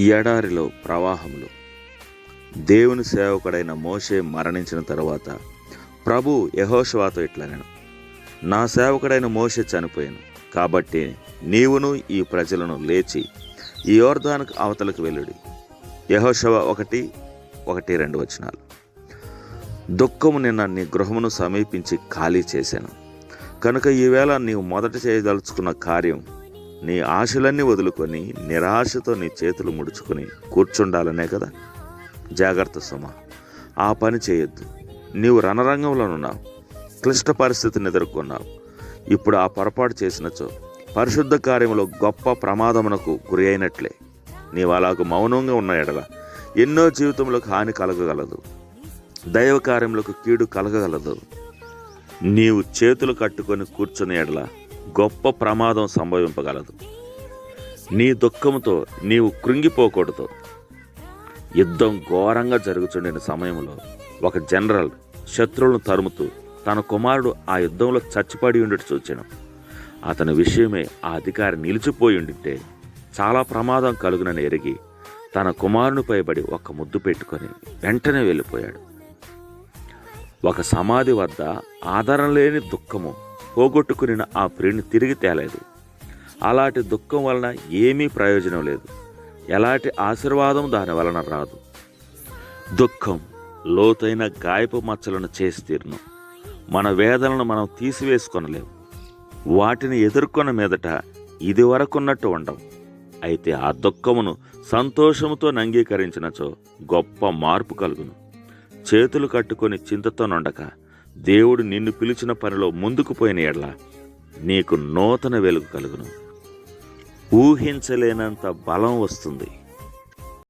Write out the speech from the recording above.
ఎడారిలో ప్రవాహంలో దేవుని సేవకుడైన మోషే మరణించిన తరువాత ప్రభు యెహోషువతో ఇట్లనెను, నా సేవకుడైన మోషే చనిపోయాను కాబట్టి నీవును ఈ ప్రజలను లేచి ఈ యోర్దానుకు అవతలకు వెళ్ళుడి. యెహోషువ 1:1-2 దుఃఖము నిన్న నీ గృహమును సమీపించి ఖాళీ చేశాను కనుక ఈవేళ నీవు మొదట చేయదలుచుకున్న కార్యం నీ ఆశలన్నీ వదులుకొని నిరాశతో నీ చేతులు ముడుచుకొని కూర్చుండాలనే కదా. జాగ్రత్త సుమ, ఆ పని చేయొద్దు. నీవు రణరంగంలో ఉన్నావు, క్లిష్ట పరిస్థితిని ఎదుర్కొన్నావు. ఇప్పుడు ఆ పొరపాటు చేసినచో పరిశుద్ధ కార్యములో గొప్ప ప్రమాదమునకు గురి అయినట్లే. నీవు అలాగ మౌనంగా ఉన్న ఎడల ఎన్నో జీవితములకు హాని కలగగలదు, దైవ కార్యములకు కీడు కలగగలదు. నీవు చేతులు కట్టుకొని కూర్చుని ఎడల గొప్ప ప్రమాదం సంభవింపగలదు. నీ దుఃఖంతో నీవు కృంగిపోకూడదు. యుద్ధం ఘోరంగా జరుగుచుండిన సమయంలో ఒక జనరల్ శత్రువులను తరుముతూ తన కుమారుడు ఆ యుద్ధంలో చచ్చిపడి ఉండేట్టు చూచాను. అతని విషయమే ఆ అధికారి నిలిచిపోయి ఉండింటే చాలా ప్రమాదం కలుగునని ఎరిగి తన కుమారునిపై పడి ఒక ముద్దు పెట్టుకొని వెంటనే వెళ్ళిపోయాడు. ఒక సమాధి వద్ద ఆధారం లేని దుఃఖము పోగొట్టుకుని ఆ ప్రియుని తిరిగి తేలేదు. అలాంటి దుఃఖం వలన ఏమీ ప్రయోజనం లేదు, ఎలాంటి ఆశీర్వాదం దాని వలన రాదు. దుఃఖం లోతైన గాయపు మచ్చలను చేసి తీరును. మన వేదనలను మనం తీసివేసుకొనలేము. వాటిని ఎదుర్కొన్న మీదట ఇది వరకున్నట్టు ఉండవు. అయితే ఆ దుఃఖమును సంతోషముతో అంగీకరించినచో గొప్ప మార్పు కలుగును. చేతులు కట్టుకొని చింతతో నుండక దేవుడు నిన్ను పిలిచిన పనిలో ముందుకు పోయిన ఎడల నీకు నూతన వెలుగు కలుగును. ఊహించలేనంత బలం వస్తుంది.